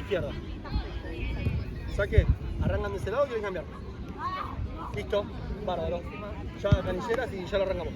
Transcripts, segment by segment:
izquierda. Saque, arrancan de ese lado, quieren cambiar. Listo, bárbaro. Ya canilleras y ya lo arrancamos.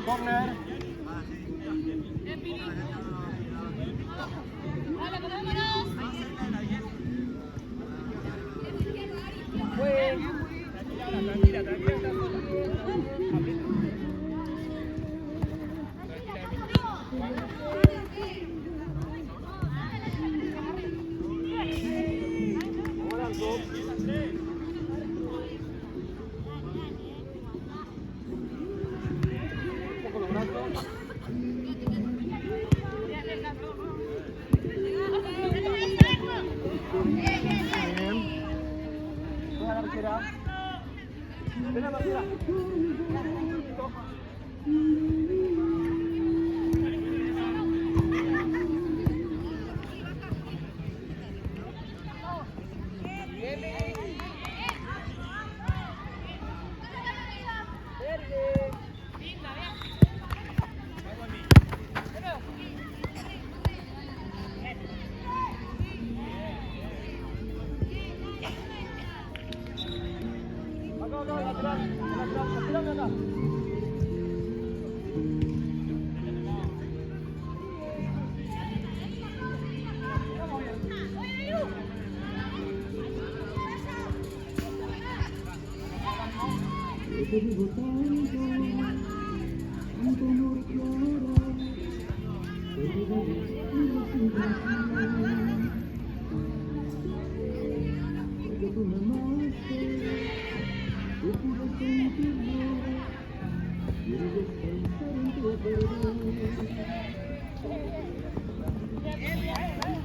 Corner. Tranquila, tranquila. Ven a la barrera.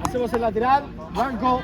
Hacemos el lateral, banco.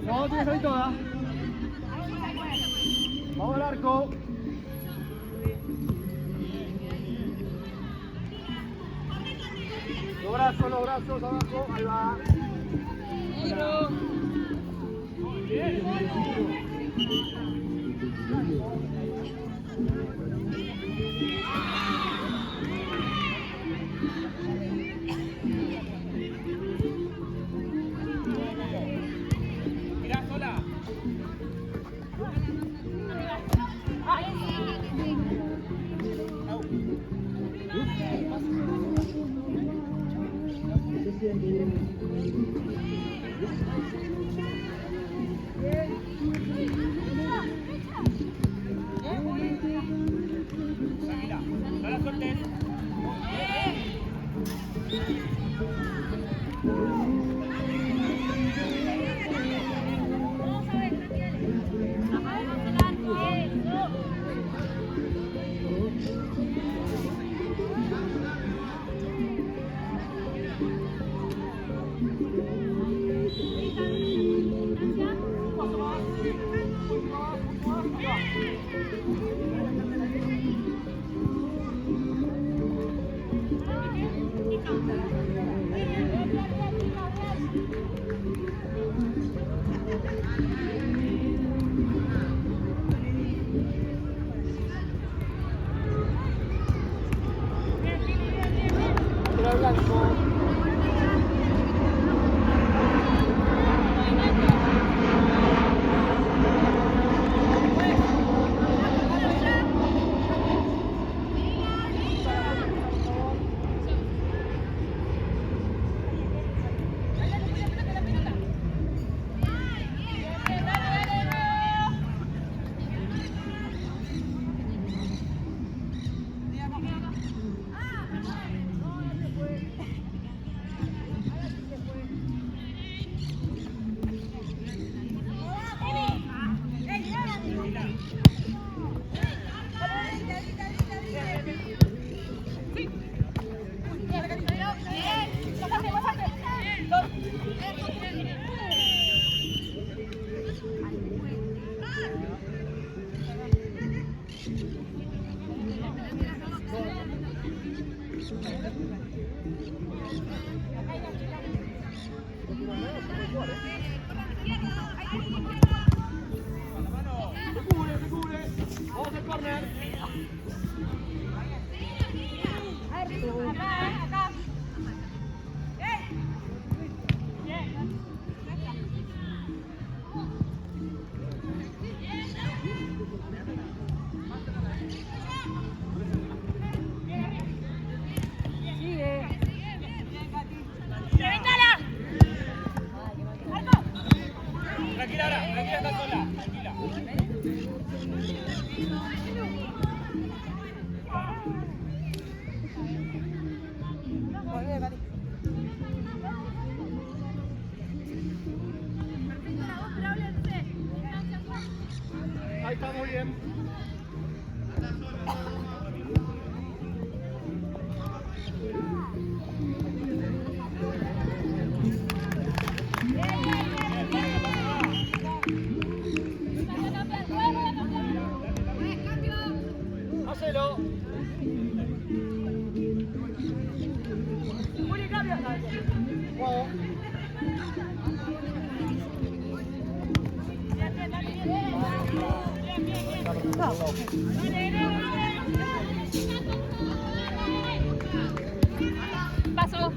No, tienes ahí toda. Vamos al arco. Los brazos abajo. Ahí va. Mirá, sola. blanco. Tranquila ahora, tranquila, está sola, tranquila. Ahí está, muy bien. Hacelo. Wow. Paso.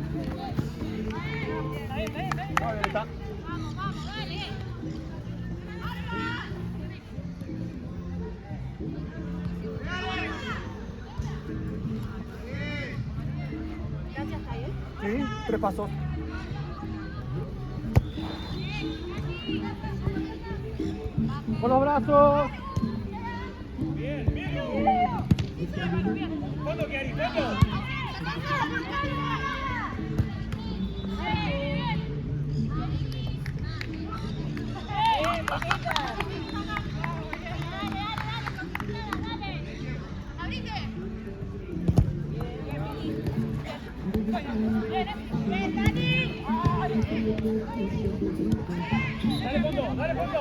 Ahí está. Sí, 3 pasos. Con los brazos. Bien, bien. Fondo, Kiari, fondo. Dale fondo, dale fondo.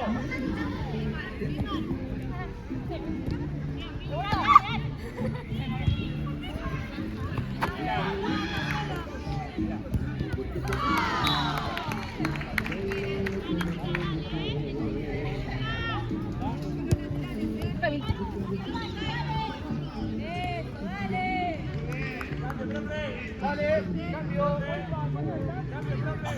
Dale, cambio. Cambio, profe.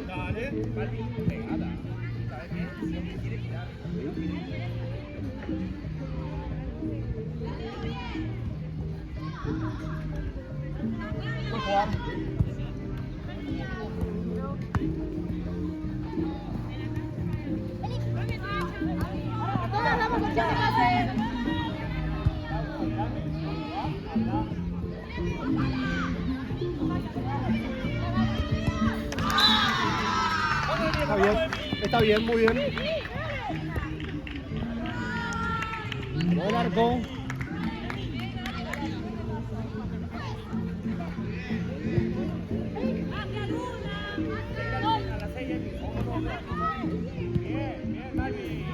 Dale, Mati, pegada. ¿Sabes qué? Siempre quiere tirar. Por jugar. Todas damos opción de pase. Está bien, muy bien. Buen arco. A las 6 Emi. Bien, bien, Mari.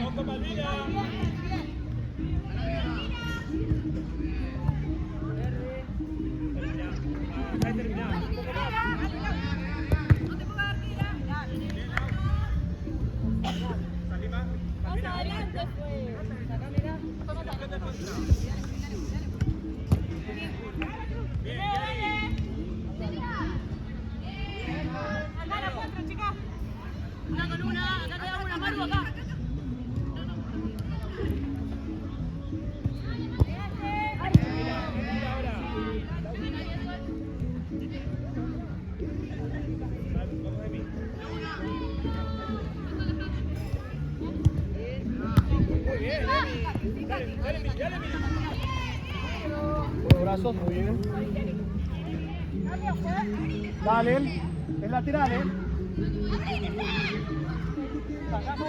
¡Ojo, Malvina! Está terminado. Un poco más. Salí más. Más adelante, pues. Acá, mirá. Acá la cuatro, chicas. Una con una, acá te damos una mano acá. Vamos, Emi. Muy bien, Emi. Dale, dale, Emi, dale, Emi. Buenos brazos, muy bien. Dale, es lateral, Sacamos.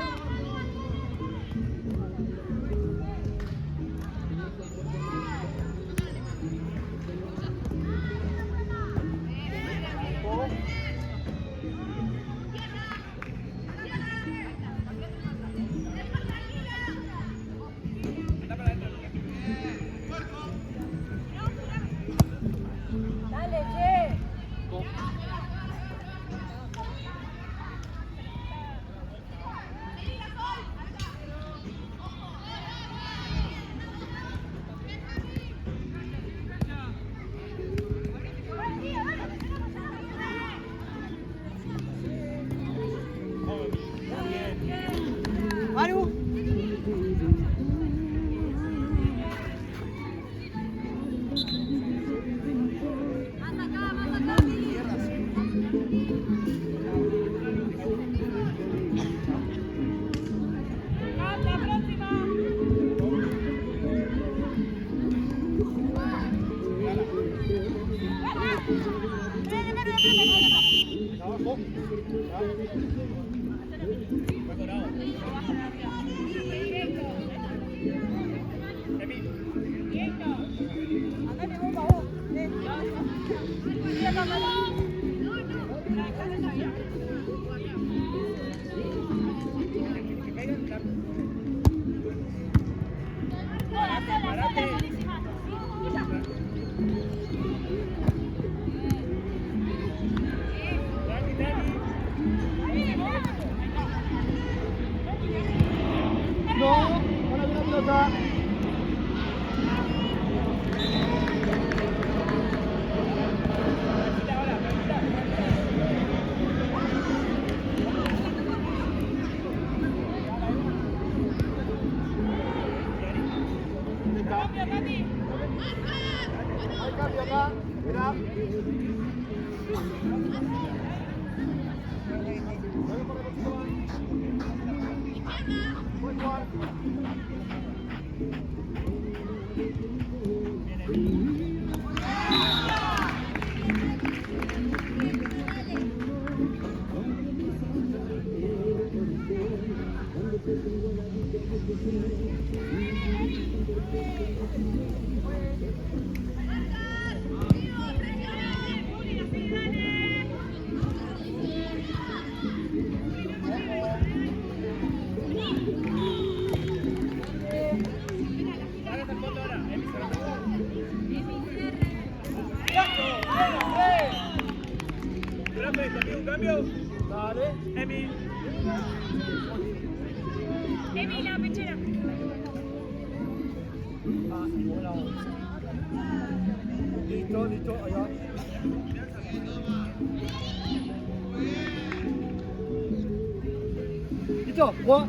Anda para adentro. Dale, che. Maru. La próxima. Abajo. Fue dorado. Emi. Andale vos, pa' vos. Mira, cámara. Que caigan la... Sola, buenísima. Tranqui, tranqui. No, ahora viene la pelota. Tranquila ahora, tranquila. Cambio, Cami. Hay cambio acá. Mirá. Buen Juan. Dale hasta el fondo ahora. Emi, se la pegó. Rafa, ¿te pido un cambio? Dale. Emi. Emi, la pechera. Ah, buena onda. Listo, listo, ahí va. Listo, Juan.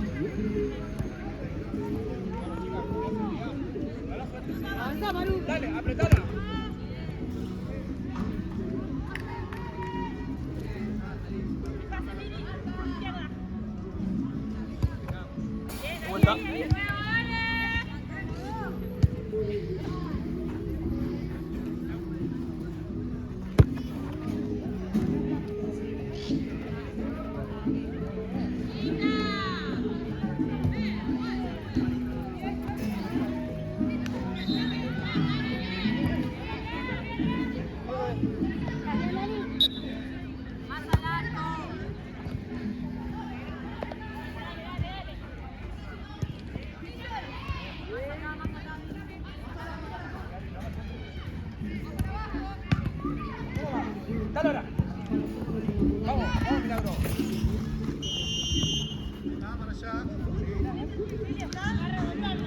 Avanza, Maru. Dale, apretala. Pase, Mini. Falta. Más al arco. Dale ahora. Vamos, vamos, Milagro.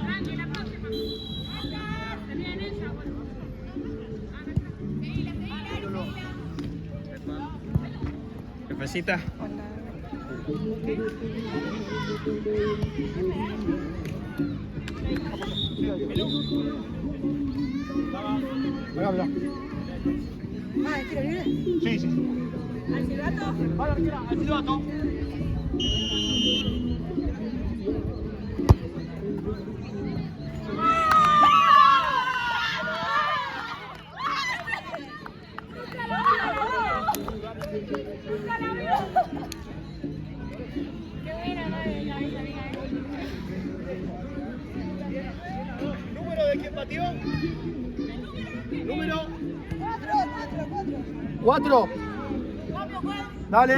Tranqui, la próxima. Se viene ella, bueno. Jefecita. Acá, mirá. Ah, ¿es tiro libre? Sí, sí. ¿Al silbato? Vale, mira, al silbato. Qué buena, madre, la esa amiga, ¿Número de quién batió? Número 4. 4. Dale.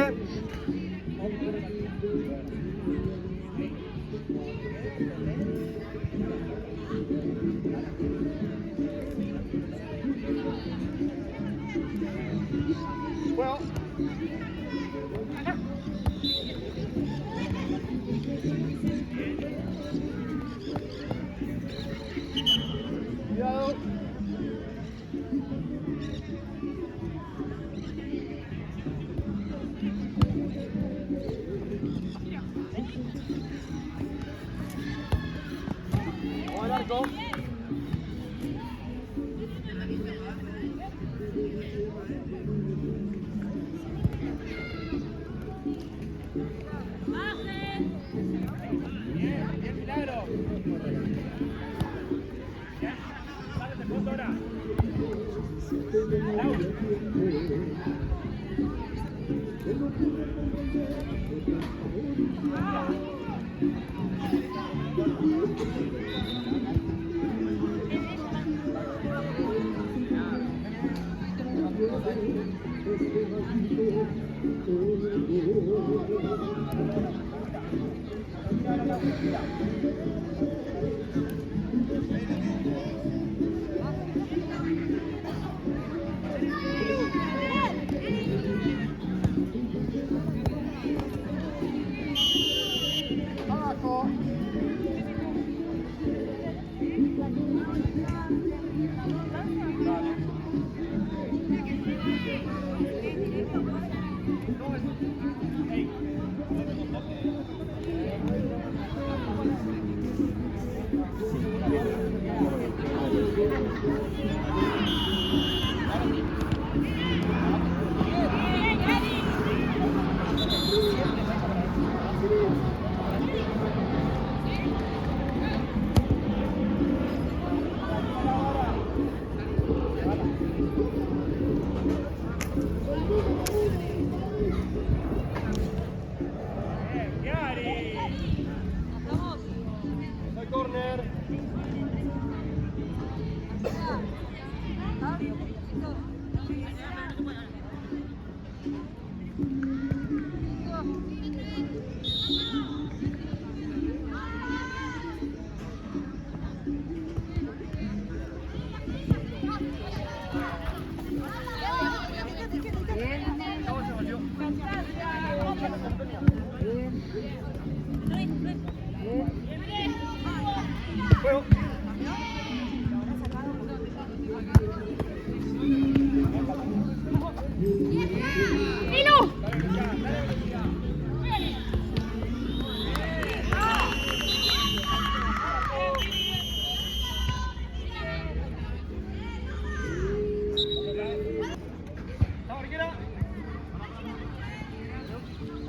Bueno. Cuidado. Vamos al arco. Bien, bien, Milagro. Ya, sale de fondo ahora. Abajo. Soy corner. Juego. Vamos, Riquera.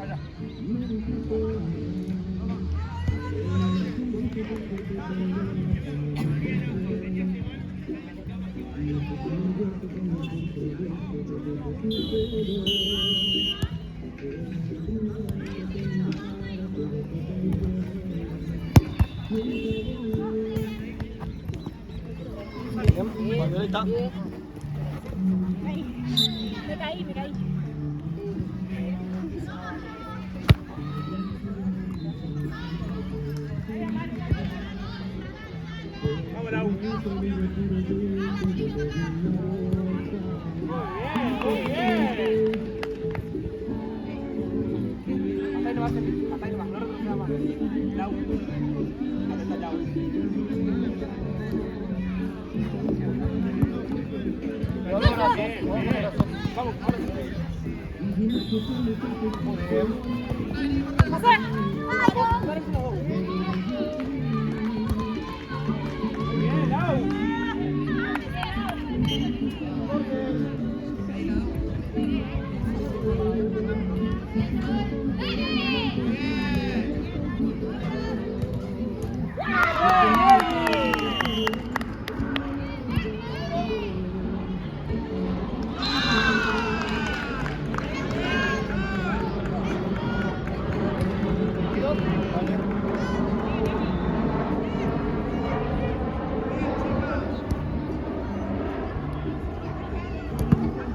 Allá. Bien, Violeta. Me caí, me caí. Vamos, Lau. Muy bien, muy bien. Hasta ahí nomás, hasta ahí nomás, no retroceda más. Lau. Atenta, Lau. Bien, bien. Vamos, ahora sí. Muy bien. ¡Pasé! Muy bien, Lau.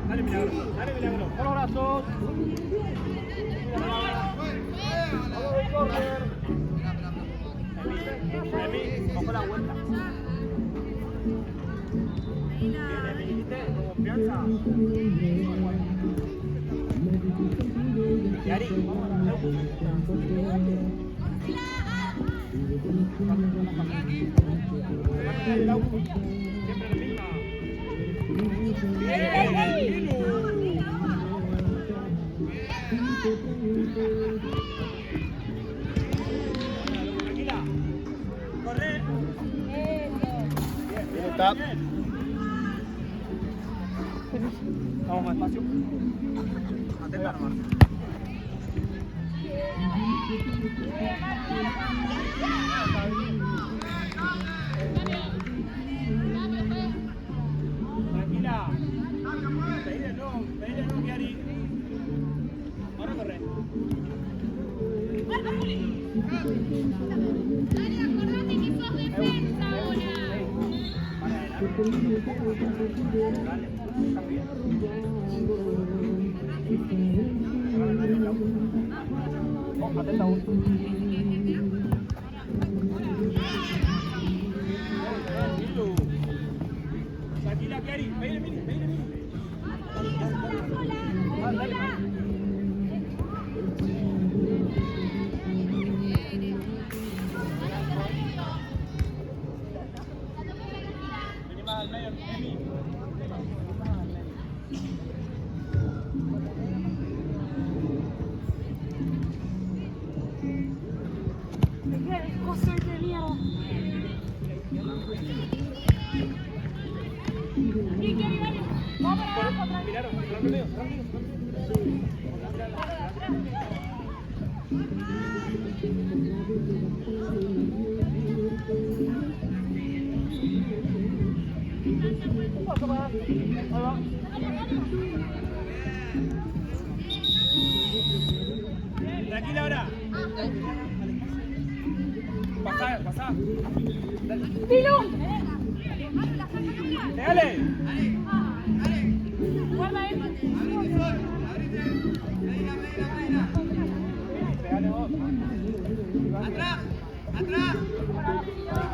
Dale, Milagro. Dale, Milagro. Con los brazos. Emi, ojo la vuelta. Bien, Emi, ¿viste? Con confianza. Yari, siempre la misma. Bien, tranquila. Corre. Violeta. Vamos más despacio. Atenta nomás. Tranquila. Pedile no, Kiari. Ahora corre. Dale, acordate que sos defensa ahora. Para adelante. Dale, está bien. Oh, atenta vos. Tranquila, Kiari. Pedile, pedile. Dale. Vení más al medio, Emi. ¡Qué cosa de mierda! ¿Y qué vale? Vamos para abajo, atrás. Miraron, tranquilo. Un poco más. Ahí va. Tranquila ahora. Pasá. Dale. ¡Pilo! Dale. Guarda él. Pegale vos. Atrás.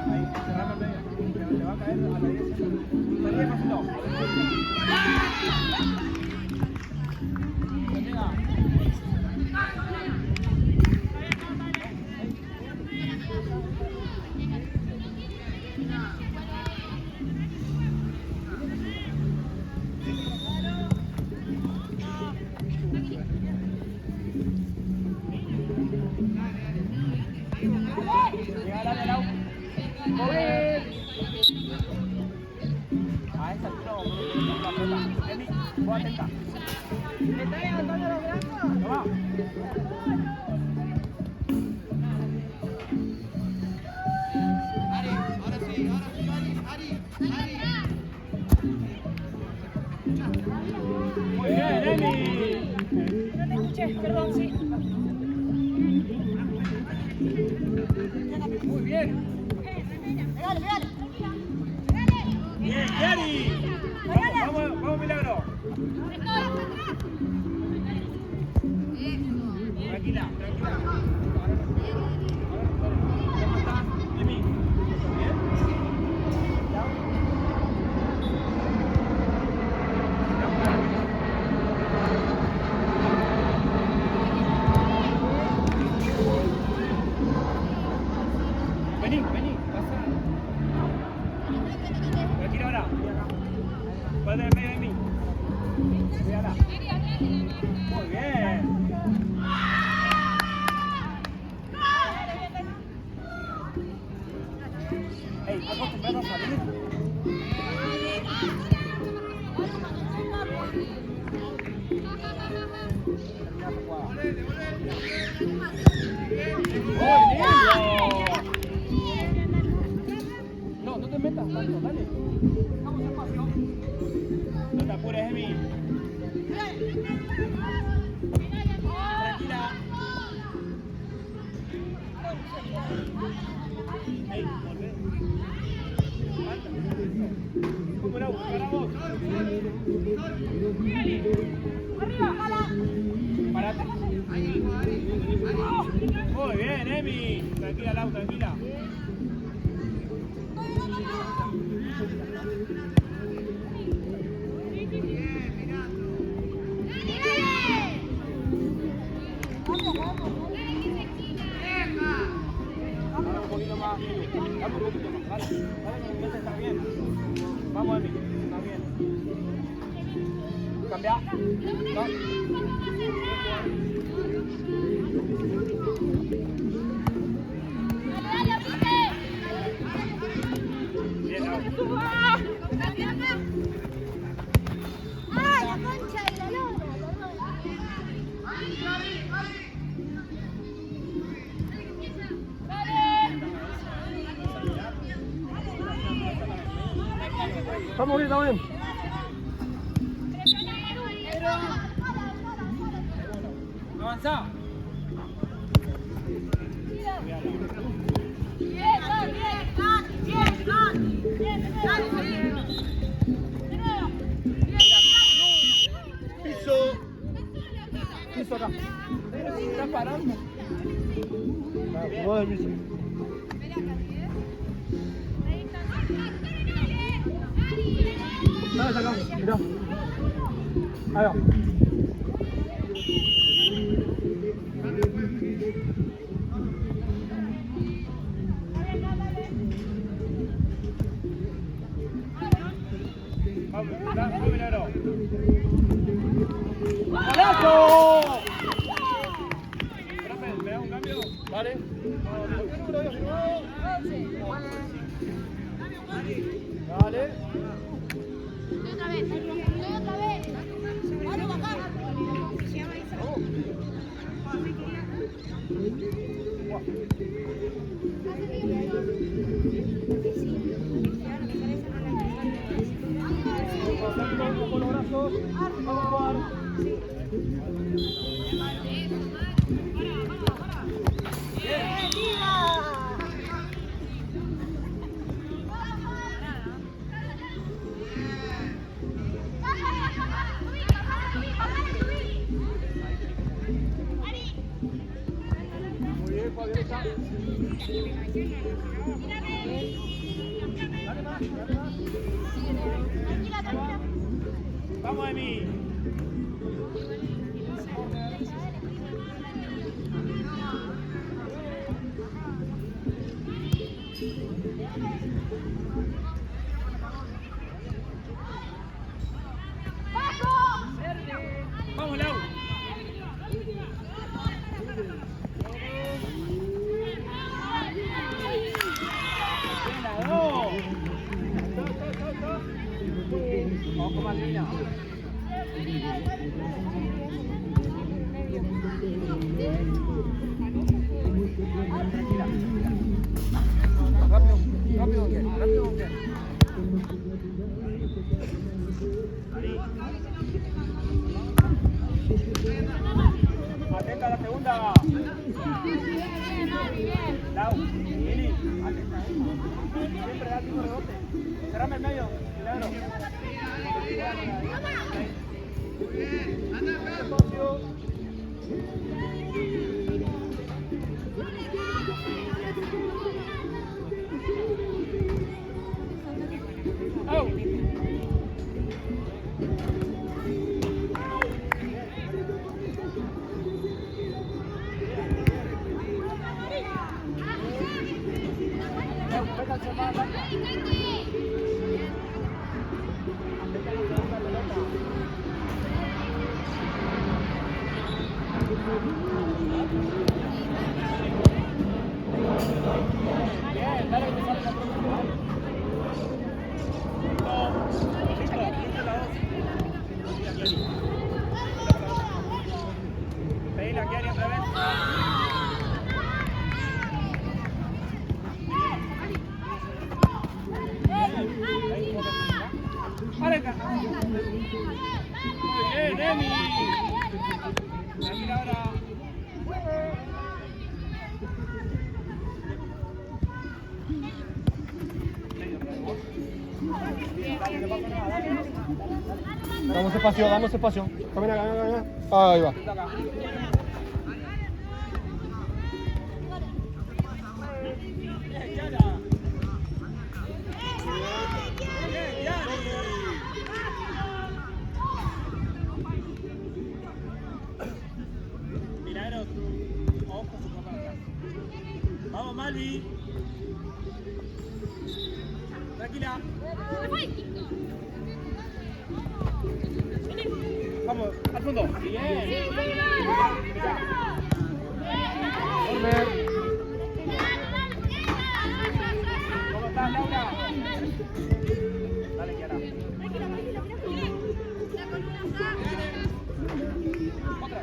Ahí, cerrame el medio. Le va a caer a la derecha. Salí despacito. Termina. Llega, dale, Lau. ¡Mover! A esta altura vamos a poner la pelota. Emi, vos atenta. ¿Me está levantando los brazos? Toma. Muy bien. Perdón, sí. Muy bien. Pegale, pegale. Bien, Yari. Vamos, Milagro. Tranquila. ¿Cómo estás, Emi? ¿Bien? Vení, pasa. Tranquila ahora. Ponte en medio de mí. Cuidala. Muy bien. Ey, acostumbrado a salir. No te metas tanto, dale. Vamos despacio. No te apures, Emi. Tranquila. Ey, volvé. ¿Cómo era? Para vos. Arriba, jala. Parate. Muy bien, Emi. Tranquila, Lau, tranquila. Ahora un poquito más. Dame un poquito más. Vale, que este está bien. Vamos, Emi. Está bien. Cambia. No. Bien, Lau. ¡Ay, la concha de la lora! Estamos bien, estamos bien. Avanza. Piso acá. Está parando. Jugó del piso. Dale, sacamos. Mirá. Ahí va. Vamos, Milagro. ¡Golazo! Profe, ¿me da un cambio? Vale. Dale. Otra vez. Vamos acá. Con los brazos. Vamos a jugar. Muy bien, Fabián. Dale más, dale más. Vamos, Emi. Vamos, Lau. Vamos con Malvina. Tranquila. Rápido, rápido. Ahí. Segunda. Lau, Lili. Siempre da tipo rebote. Cerrame el medio, Milagro. Damos espacio. Camina. Ahí va. Milagro, ojo su papá. Vamos, Malvi. Tranquila. Vamos, al fondo. Bien. ¿Cómo estás, Laura? Dale, Kiara. Otra.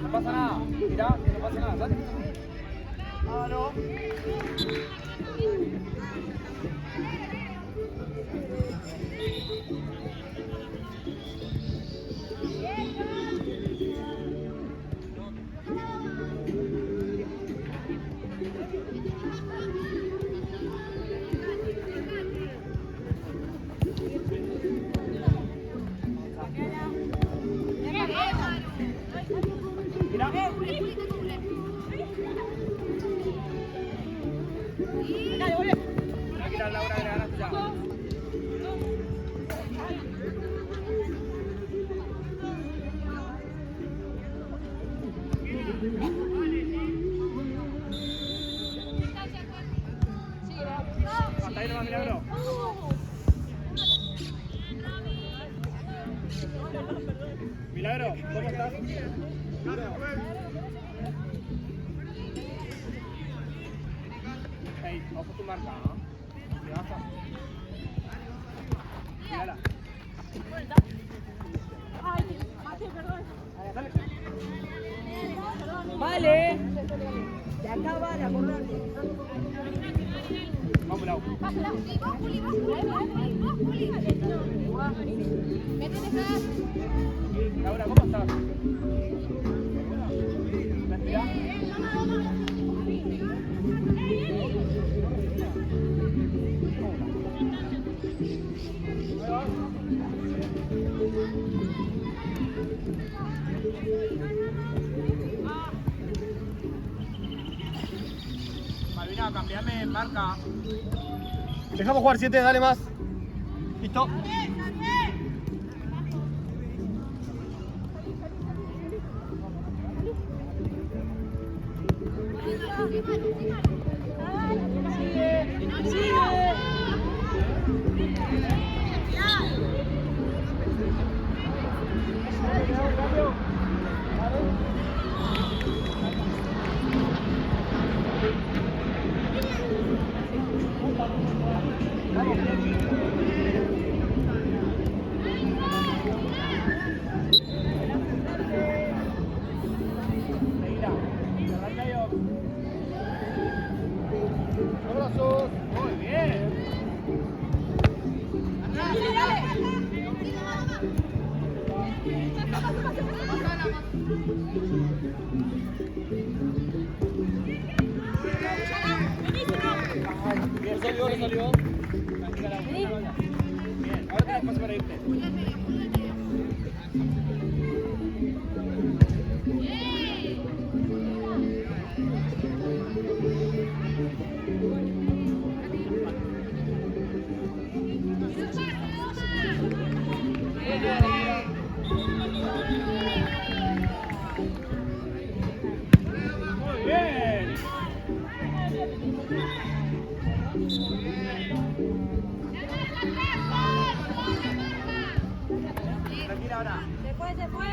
No pasa nada. Mirá, que no pasa nada. Dale. Ah, no. Tranquila, Laura, que le ganaste ya. Hasta ahí nomás, Milagro. Milagro, ¿cómo estás? Hey, ojo tu marca, ¿no? ¿Qué baja? Mírala. Dale. Vale. De acá vale, acordate. Vamos, Lau. Laura, ¿cómo estás? ¿Respira? Malvina, cambiame marca. Dejamos jugar 7, dale más. Listo. Seguila. Cerrar el medio. Bien, salió. Tranquila, la bien, ahora tenés paso para irte. Muy bien. Tranquila ahora. Se fue.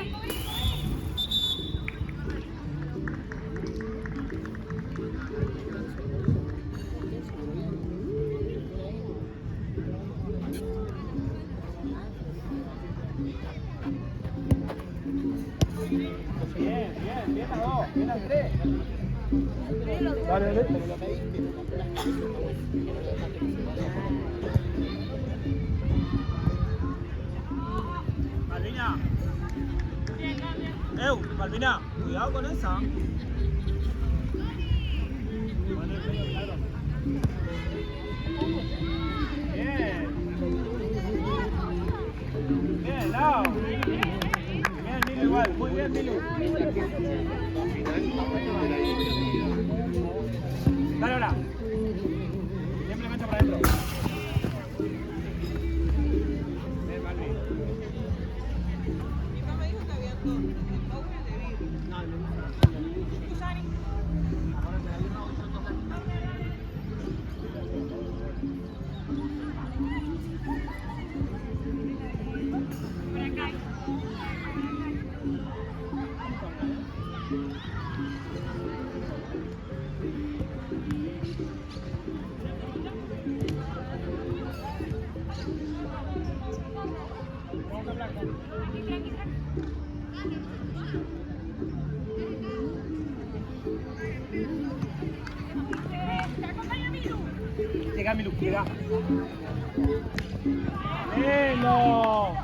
Bien a dos, bien a tres. Dale. Malvina. Malvina, cuidado con esa. Bien. Bien, Lau. Bien, Milu igual. Muy bien, Milu. Dale ahora. Simplemente para adentro. Bien, Malvin. Mi mamá dijo que había dos. Paula de vidrio. Llega, Milu, llega. ¡Velo!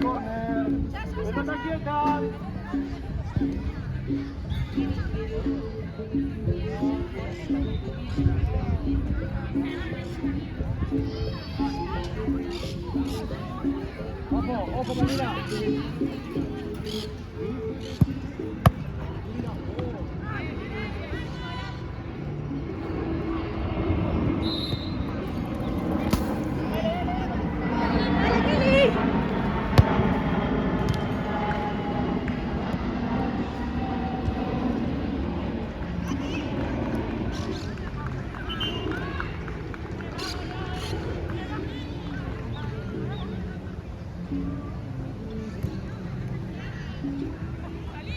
¡Corner! ¡Pelota quieta! ¡Ojo, Malvina!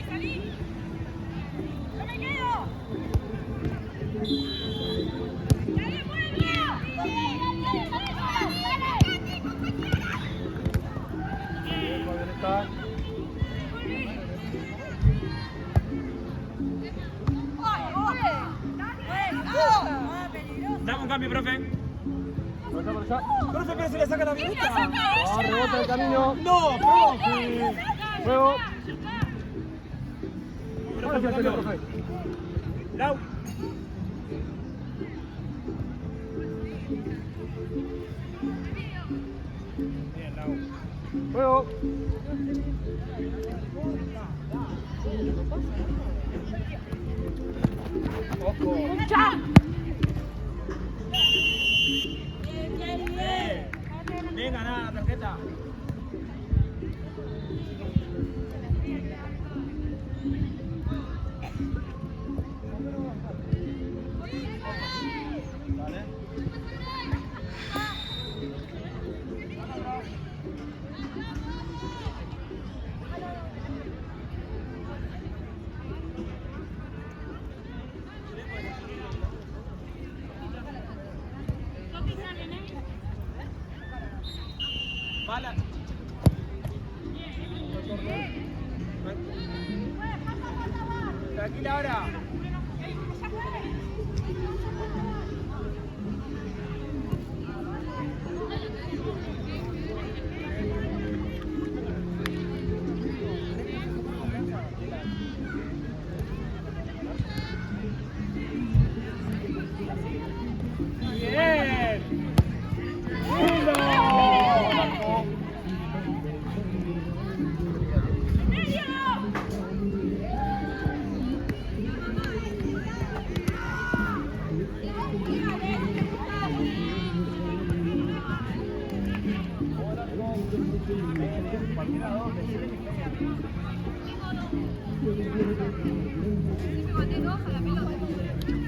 Salí. ¡No me quedo! ¡Dale, Dame un cambio, profe. Por allá. Profe, pero se le saca la minuta. Ah, rebota el camino. No, profe. Juego. Profe, profe. Lau. Bien, Lau. Juego. Ojo. Venga, nada, la tarjeta. Vale. Bala. Tranquila ahora. Siempre mandé dos a la pelota.